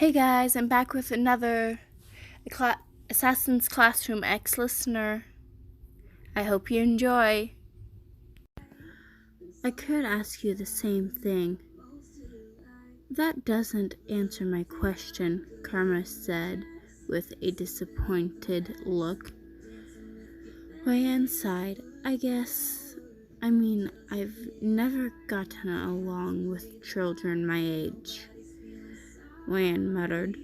Hey guys, I'm back with another Assassin's Classroom X listener. I hope you enjoy. I could ask you the same thing. That doesn't answer my question, Karma said with a disappointed look. Ryan sighed. I've never gotten along with children my age. Ryan muttered.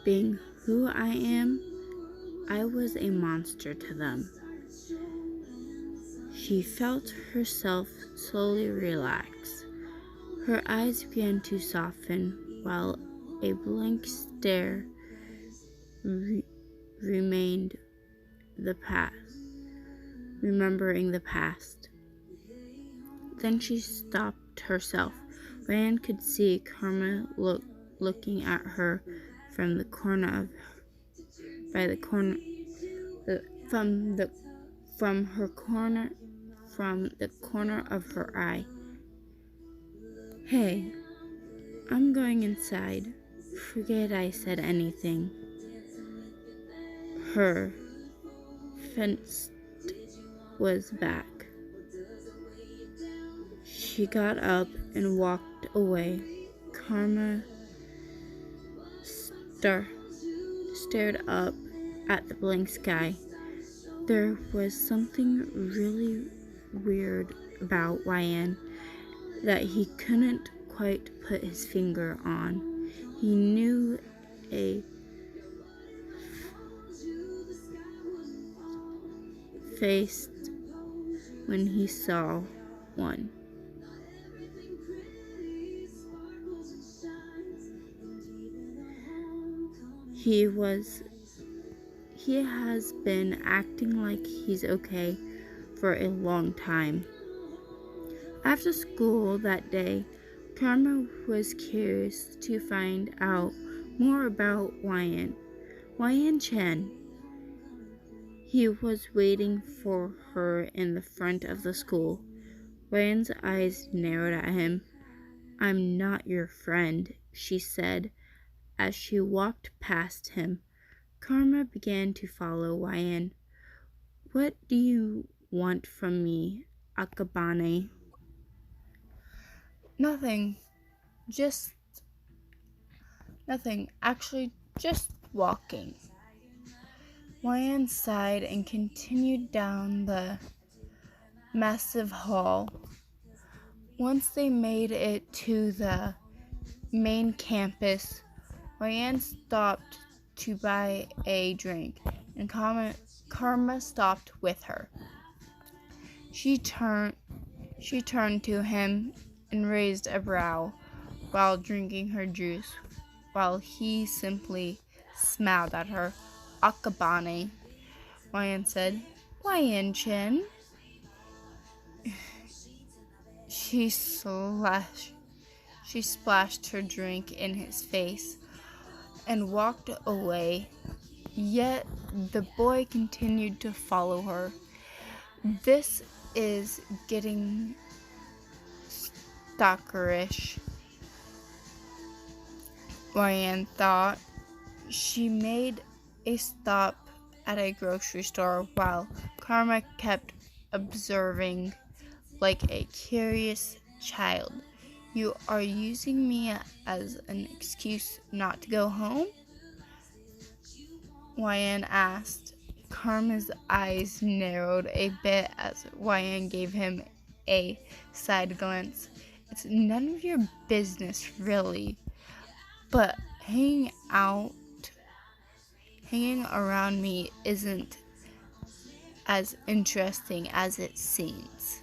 Being who I am, I was a monster to them. She felt herself slowly relax. Her eyes began to soften while a blank stare remained remembering the past. Then she stopped herself. Rand could see Karma looking at her from the corner of her eye. Hey, I'm going inside. Forget I said anything. Her fence was back. She got up and walked away. Karma stared up at the blank sky. There was something really weird about YN that he couldn't quite put his finger on. He knew a face when he saw one. He has been acting like he's okay for a long time. After school that day, Karma was curious to find out more about Yan Chen. He was waiting for her in the front of the school. Yan's eyes narrowed at him. I'm not your friend, she said as she walked past him. Karma began to follow Yan. What do you want from me, Akabane? Nothing. Actually, just walking. Yan sighed and continued down the massive hall. Once they made it to the main campus, Yan stopped to buy a drink, and Karma stopped with her. She turned to him and raised a brow while drinking her juice, while he simply smiled at her. Akabane, Yan said. Yan Chen. She splashed her drink in his face and walked away, yet the boy continued to follow her. This is getting stalkerish, Ryan thought. She made a stop at a grocery store while Karma kept observing like a curious child. You are using me as an excuse not to go home? Yan asked. Karma's eyes narrowed a bit as Yan gave him a side glance. It's none of your business, really. But hanging around me isn't as interesting as it seems.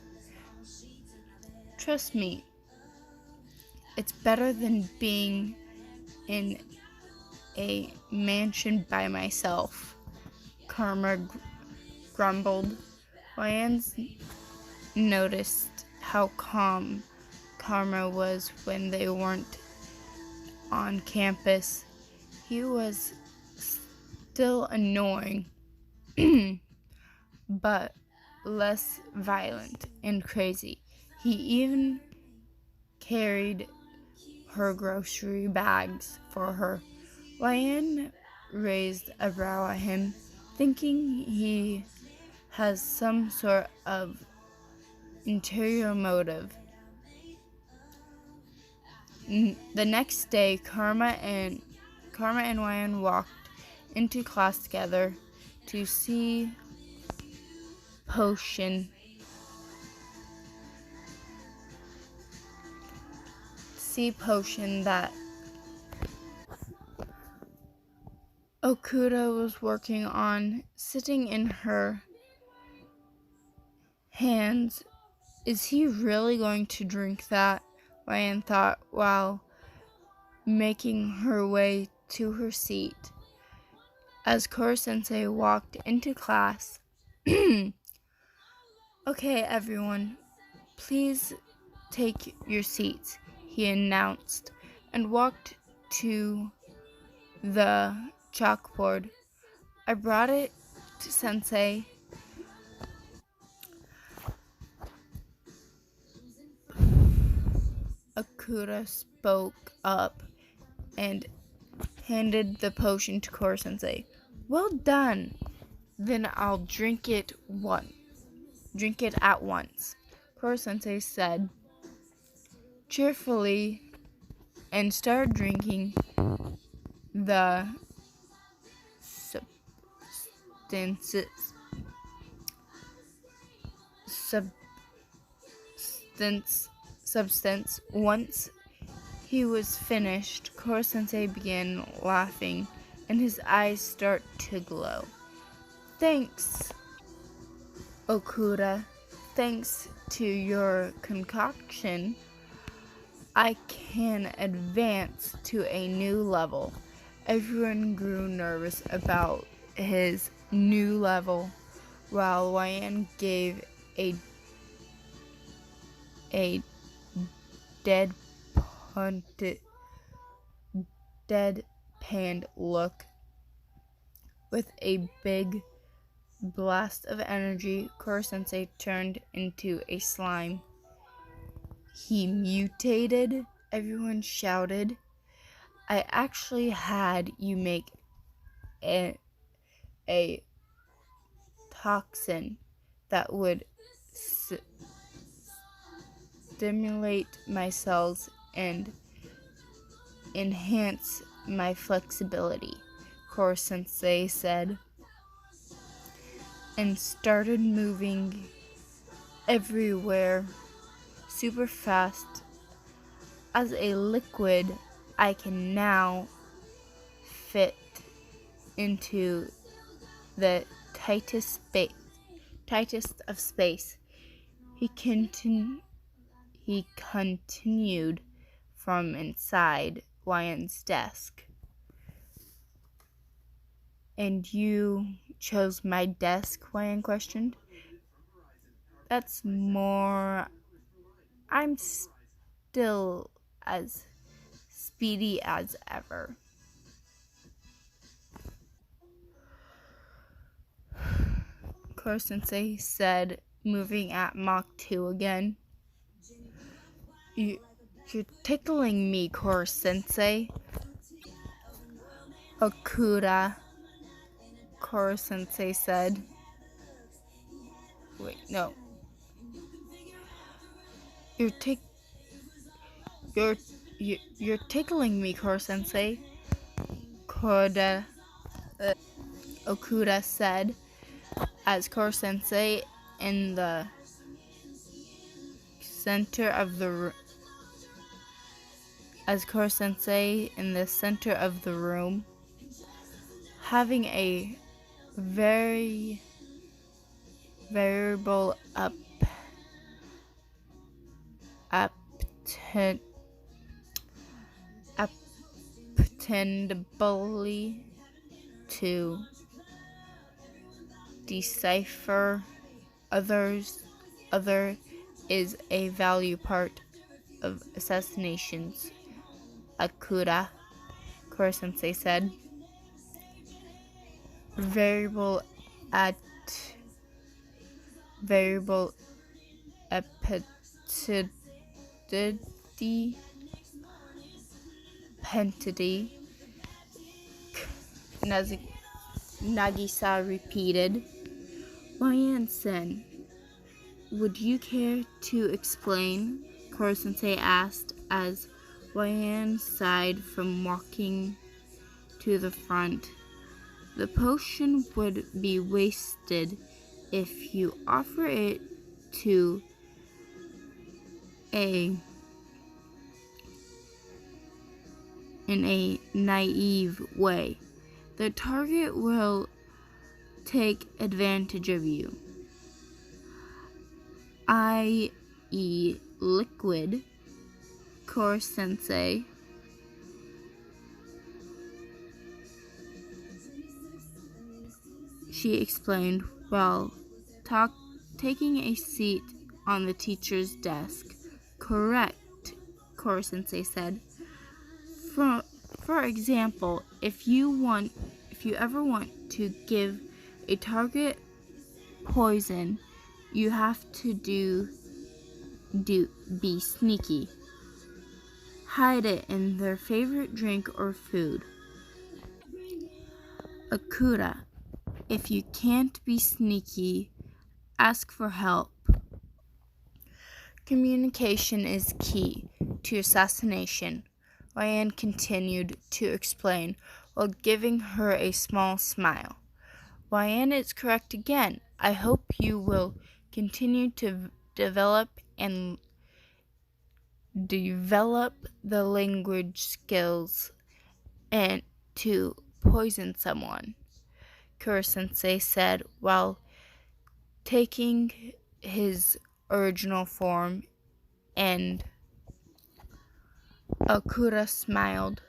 Trust me, it's better than being in a mansion by myself, Karma grumbled. Yan noticed how calm Karma was when they weren't on campus. He was still annoying, but less violent and crazy. He even carried her grocery bags for her. Ryan raised a brow at him, thinking he has some sort of interior motive. The next day, Karma and Ryan walked into class together to see potion that Okuda was working on. Sitting in her hands. Is he really going to drink that? Ryan thought while making her way to her seat. As Koro-sensei walked into class, okay, everyone, please take your seats, he announced, and walked to the chalkboard. I brought it to Sensei. Okuda spoke up and handed the potion to Koro-sensei. Well done. Then I'll drink it at once, Koro-sensei said cheerfully, and started drinking the substance. Once he was finished, Koro-sensei began laughing, and his eyes started to glow. Thanks, Okuda. Thanks to your concoction, I can advance to a new level. Everyone grew nervous about his new level, while Ryan gave a deadpanned look. With a big blast of energy, Koro-sensei turned into a slime. He mutated, everyone shouted. I actually had you make a toxin that would stimulate my cells and enhance my flexibility, Koro-sensei said, and started moving everywhere super fast. As a liquid, I can now fit into the tightest of space. He continued from inside Ryan's desk. And you chose my desk? Ryan questioned. That's more. I'm still as speedy as ever. Koro-sensei said, moving at Mach 2 again. You're tickling me, Koro-sensei. Okuda, Koro-sensei said. Wait, no. You're tickling me, Koro-sensei. Okuda said, as Koro-sensei in the center of the room, having a very variable attendability to decipher other is a value part of assassinations, Okuda, Koro-sensei said. Variable appetity entity, Nagisa repeated. Ryan-sen, would you care to explain? Koro-sensei asked as Ryan sighed from walking to the front. The potion would be wasted if you offer it to in a naive way. The target will take advantage of you, i.e. liquid, Koro-sensei. She explained while taking a seat on the teacher's desk. Correct, Koro-sensei said. For example, if you ever want to give a target poison, you have to be sneaky. Hide it in their favorite drink or food. Akura, if you can't be sneaky, ask for help. Communication is key to assassination, Ryan continued to explain while giving her a small smile. Ryan is correct again. I hope you will continue to develop the language skills and to poison someone, Kuro-sensei said while taking his original form, and Akura smiled.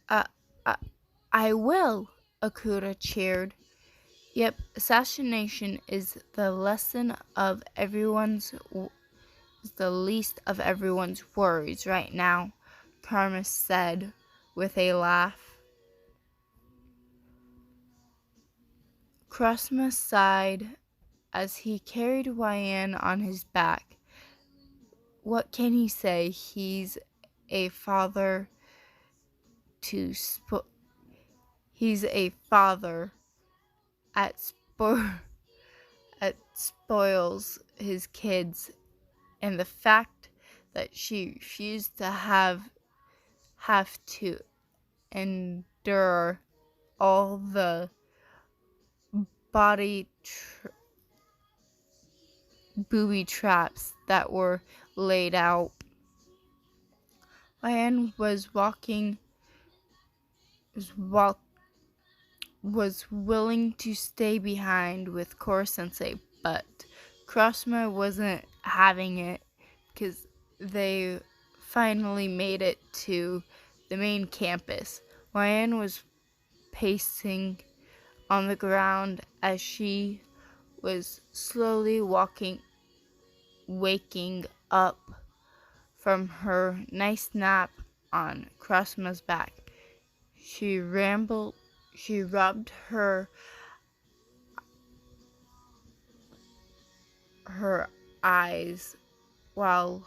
Uh, uh, I will, Akura cheered. Yep, assassination is the least of everyone's worries right now, Karma said with a laugh. Krasma sighed as he carried Ryan on his back. What can he say? He's a father at spoils his kids, and the fact that she refused to have to endure all the booby traps that were laid out. Ryan was willing to stay behind with Koro-sensei, but Krasma wasn't having it because they finally made it to the main campus. Ryan was pacing on the ground as she was slowly waking up from her nice nap on Krasma's back. She rubbed her eyes while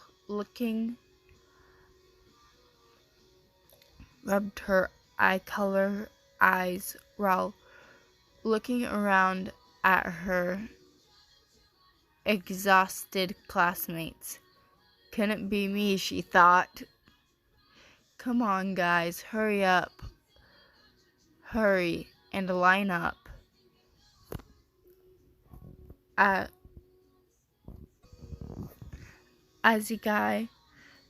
looking around at her exhausted classmates. Couldn't be me, she thought. Come on, guys, hurry and line up. Azigai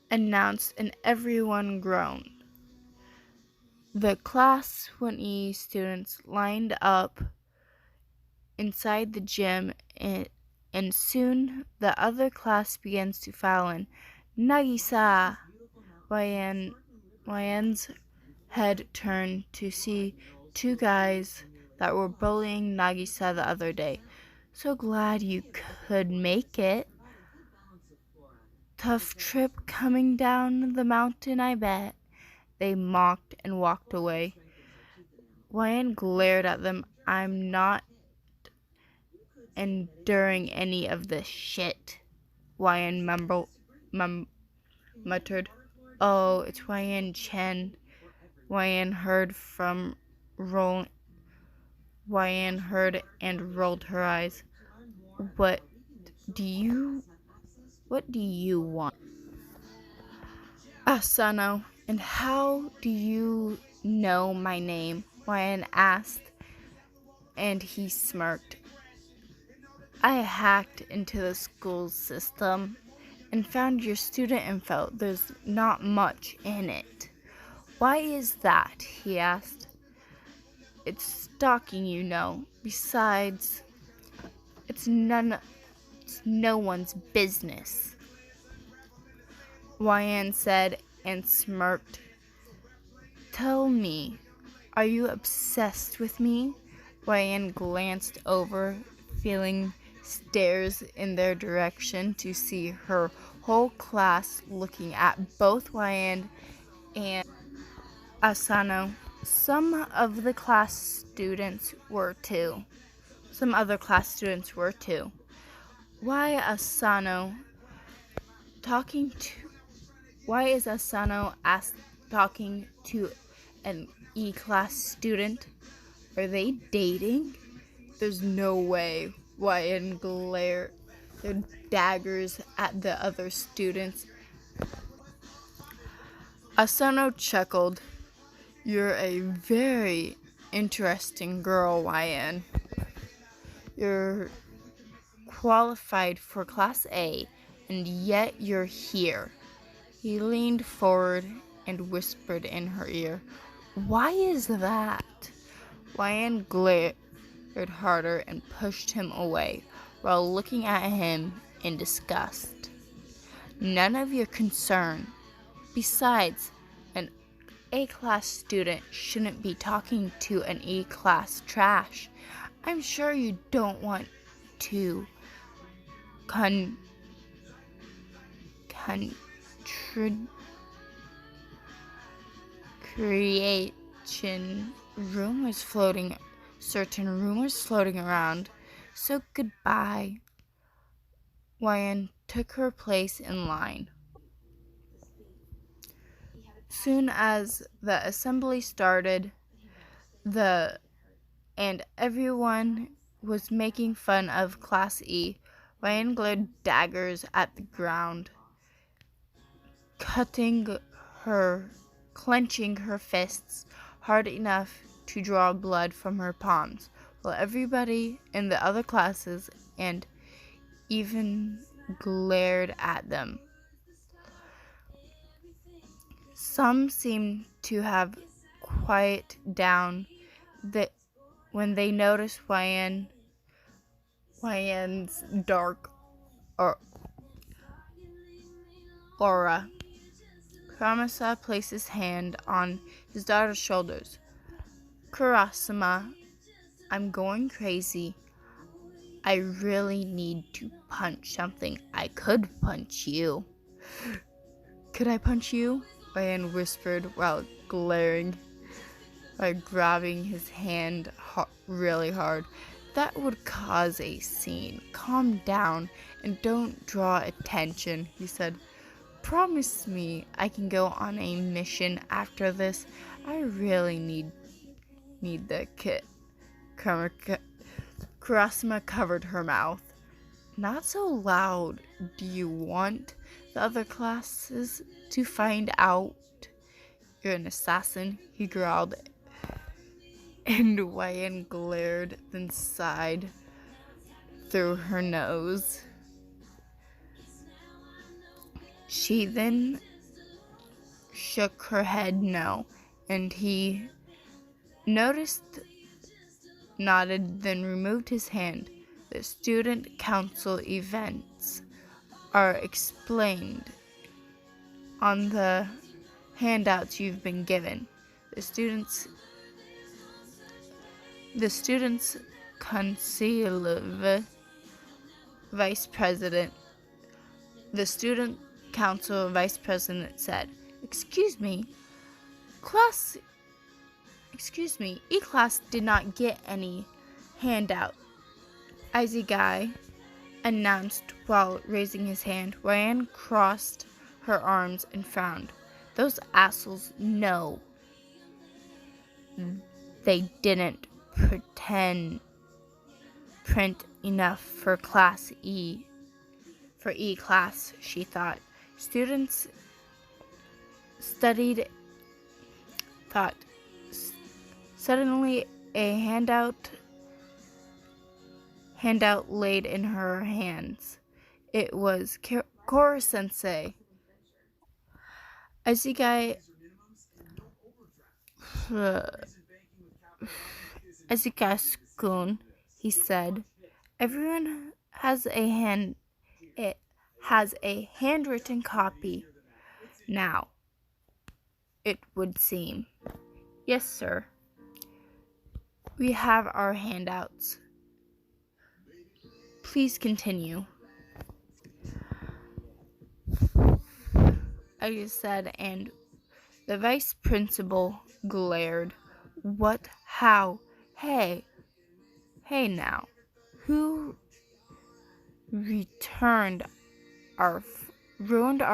announced, and everyone groaned. The Class 1E students lined up inside the gym, and soon the other class begins to file in. Nagisa! Ryan's head turned to see two guys that were bullying Nagisa the other day. So glad you could make it. Tough trip coming down the mountain, I bet. They mocked and walked away. Ryan glared at them. I'm not enduring any of this shit, Ryan muttered. Oh, it's Ryan Chen. Wyan heard and rolled her eyes. What do you want? Asano, and how do you know my name? Wyan asked, and he smirked. I hacked into the school system and found your student info. There's not much in it. Why is that? He asked. It's stalking, you know. Besides, it's no one's business. Wyan said and smirked. Tell me, are you obsessed with me? Wyan glanced over, feeling stares in their direction to see her whole class looking at both Wyan and Asano. Some other class students were too. Why is Asano talking to an E-class student? Are they dating? There's no way. Wyan glared their daggers at the other students. Asano chuckled. You're a very interesting girl, Wyan. You're qualified for Class A, and yet you're here. He leaned forward and whispered in her ear. Why is that? Wyan glared harder and pushed him away while looking at him in disgust. None of your concern. Besides, an A-class student shouldn't be talking to an E-class trash. I'm sure you don't want to creation certain rumors floating around. So goodbye. Wyan took her place in line. Soon as the assembly started, and everyone was making fun of Class E, Wyan glared daggers at the ground, clenching her fists hard enough to draw blood from her palms, while everybody in the other classes and even glared at them. Some seemed to have quieted down when they noticed Wyan's dark aura. Kurasama placed his hand on his daughter's shoulders. Kurasama, I'm going crazy. I really need to punch something. I could punch you. Could I punch you? Wyan whispered while grabbing his hand really hard. That would cause a scene. Calm down and don't draw attention, he said. Promise me I can go on a mission after this. I really need the kit. Kurasama covered her mouth. Not so loud. Do you want the other classes to find out you're an assassin? He growled. And Wyan glared, then sighed through her nose. She then shook her head no, and he nodded, then removed his hand. The student council events are explained on the handouts you've been given. The students concilive vice president. The student council vice president said, Excuse me, E-class did not get any handout. Isegai announced while raising his hand. Wyan crossed her arms and frowned. Those assholes know they didn't print enough for class E. For E class, she thought. Students studied thought. Suddenly, a handout laid in her hands. It was Koro Sensei. Ezuka-kun, he said. Everyone it has a handwritten copy now, it would seem. Yes, sir. We have our handouts. Please continue. I just said, and the vice principal glared. What? How? Hey now. Who ruined our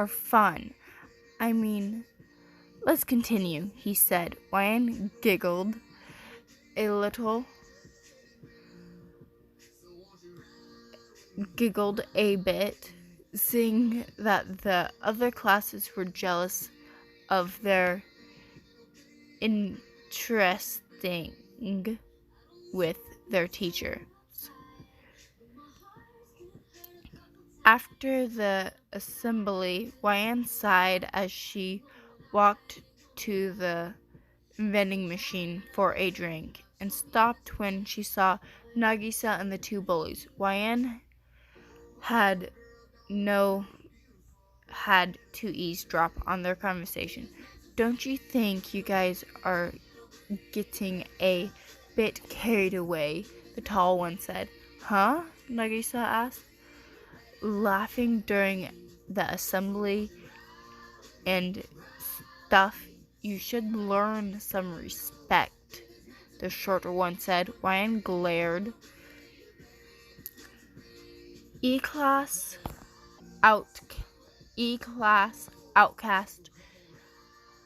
fun? I mean, let's continue, he said. Wyan giggled a bit, seeing that the other classes were jealous of their interesting with their teacher. After the assembly, Wyan sighed as she walked to the vending machine for a drink and stopped when she saw Nagisa and the two bullies. Wyan had to eavesdrop on their conversation. Don't you think you guys are getting a bit carried away? The tall one said. Huh? Nagisa asked, laughing during the assembly and stuff. You should learn some respect, the shorter one said. Ryan glared. E-class outcast.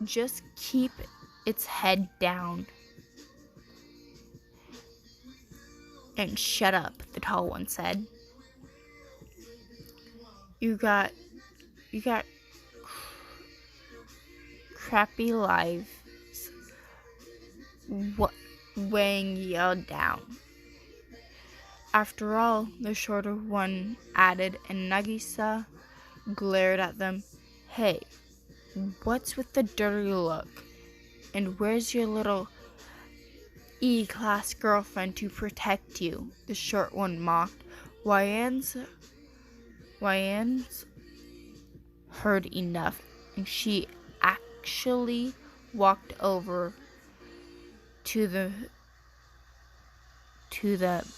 Just keep its head down and shut up, the tall one said. You got crappy lives. Wang yelled down. After all, the shorter one added, and Nagisa glared at them. Hey, what's with the dirty look? And where's your little E-class girlfriend to protect you? The short one mocked. Wyan's heard enough, and she actually walked over to the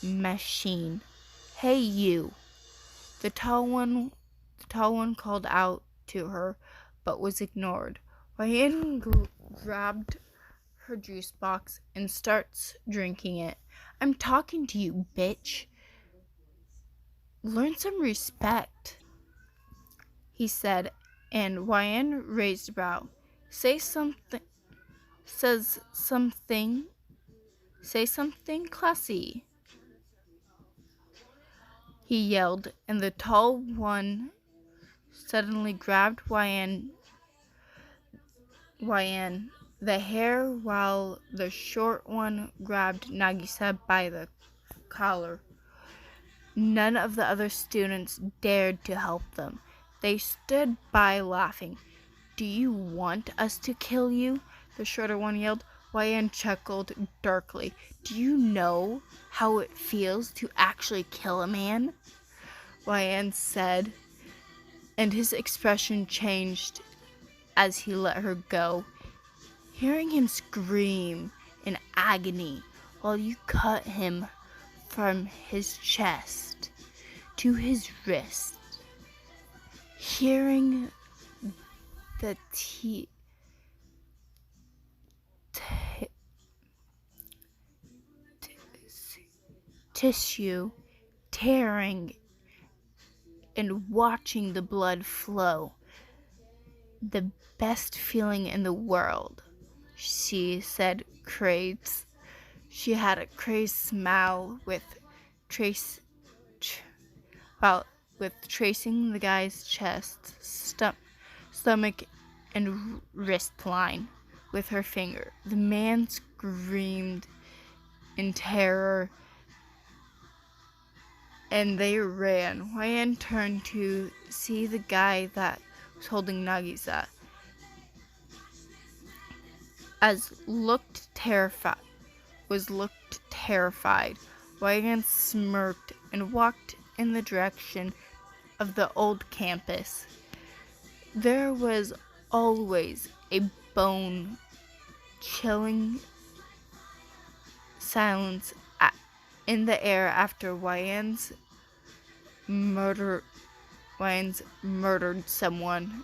machine. Hey you! The tall one called out to her, but was ignored. Ryan grabbed her juice box and starts drinking it. I'm talking to you, bitch. Learn some respect, he said, and Ryan raised a brow. Say something classy, he yelled, and the tall one suddenly grabbed Ryan the hair while the short one grabbed Nagisa by the collar. None of the other students dared to help them. They stood by laughing. Do you want us to kill you? The shorter one yelled. Ryan chuckled darkly. Do you know how it feels to actually kill a man? Ryan said, and his expression changed as he let her go. Hearing him scream in agony while you cut him from his chest to his wrist. Hearing the tissue tearing and watching the blood flow. The best feeling in the world. she said craves. She had a crazed smile tr- with tracing the guy's chest, stomach, and wrist line with her finger. The man screamed in terror, and they ran. Ryan turned to see the guy that was holding Nagisa, looked terrified. Ryan smirked and walked in the direction of the old campus. There was always a bone-chilling silence in the air after Wayans murdered someone.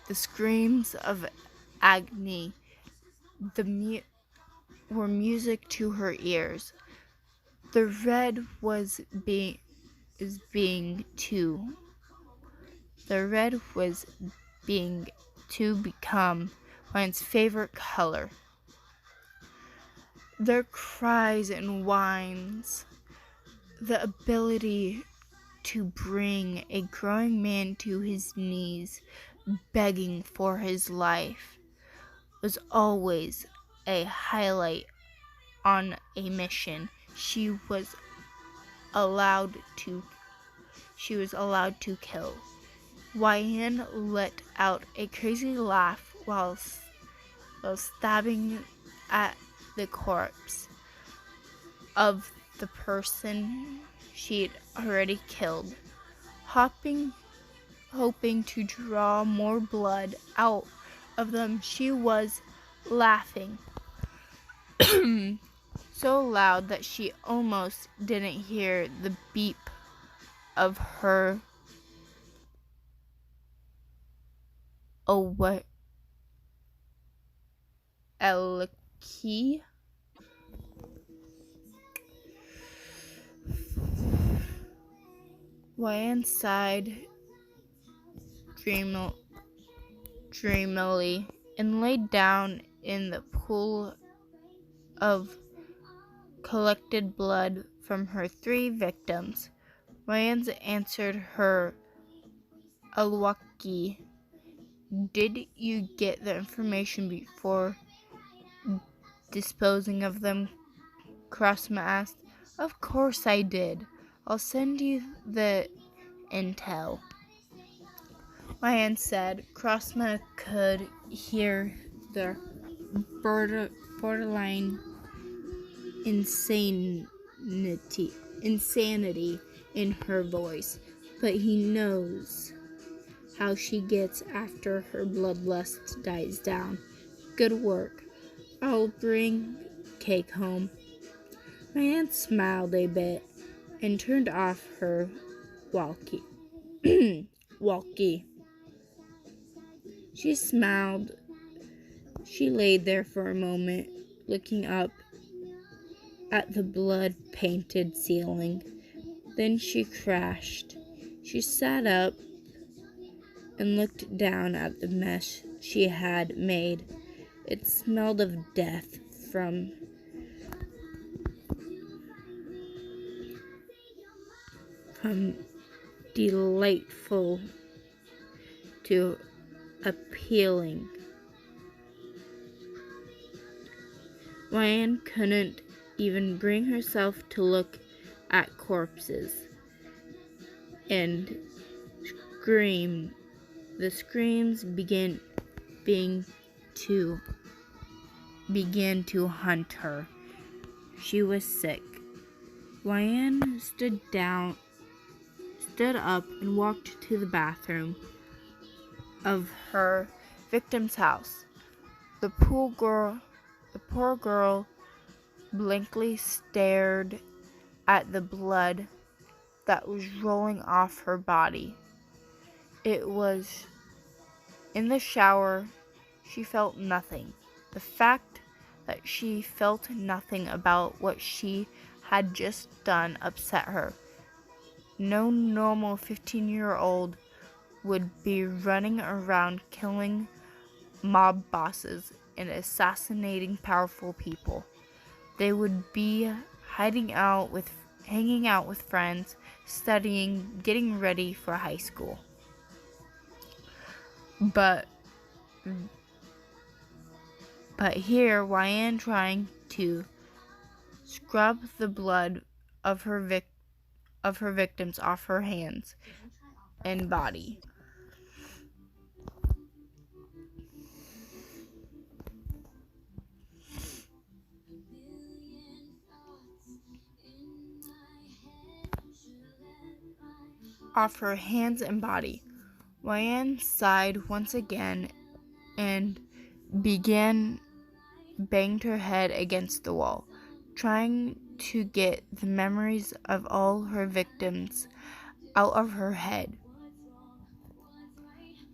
The screams of agony were music to her ears. The red was being to become Ryan's favorite color. Their cries and whines, the ability to bring a growing man to his knees, begging for his life, was always a highlight on a mission. She was allowed to kill. Wyan let out a crazy laugh while stabbing at the corpse of the person she'd already killed, hoping to draw more blood out of them. She was laughing so loud that she almost didn't hear the beep of her key. Ryan sighed dreamily and laid down in the pool of collected blood from her 3 victims. Ryan answered her Alwaki. Did you get the information before disposing of them? Crossma asked. Of course I did. I'll send you the intel, Ryan said. Crossma could hear the borderline insanity in her voice, but he knows how she gets after her bloodlust dies down. Good work. I'll bring cake home. My aunt smiled a bit and turned off her walkie. She smiled. She laid there for a moment, looking up at the blood-painted ceiling. Then she crashed. She sat up and looked down at the mess she had made. It smelled of death from delightful to appealing. Ryan couldn't even bring herself to look at corpses and scream. The screams began to haunt her. She was sick. Ryan stood up and walked to the bathroom of her victim's house. The poor girl blankly stared at the blood that was rolling off her body. It was in the shower. She felt nothing. The fact that she felt nothing about what she had just done upset her. No normal 15-year-old would be running around killing mob bosses and assassinating powerful people. They would be hanging out with friends, studying, getting ready for high school. But here, Wyan trying to scrub the blood of her victims off her hands and body. Wyan sighed once again and banged her head against the wall, trying to get the memories of all her victims out of her head.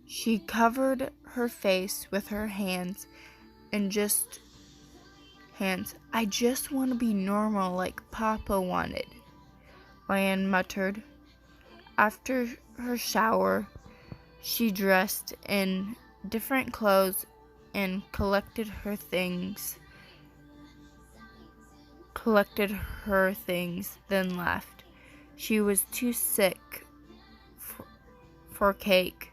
She covered her face with her hands. I just want to be normal like Papa wanted, Wyan muttered. After her shower, she dressed in different clothes and collected her things, then left. She was too sick for cake.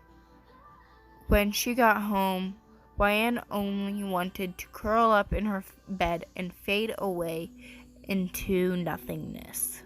When she got home, Wyan only wanted to curl up in her bed and fade away into nothingness.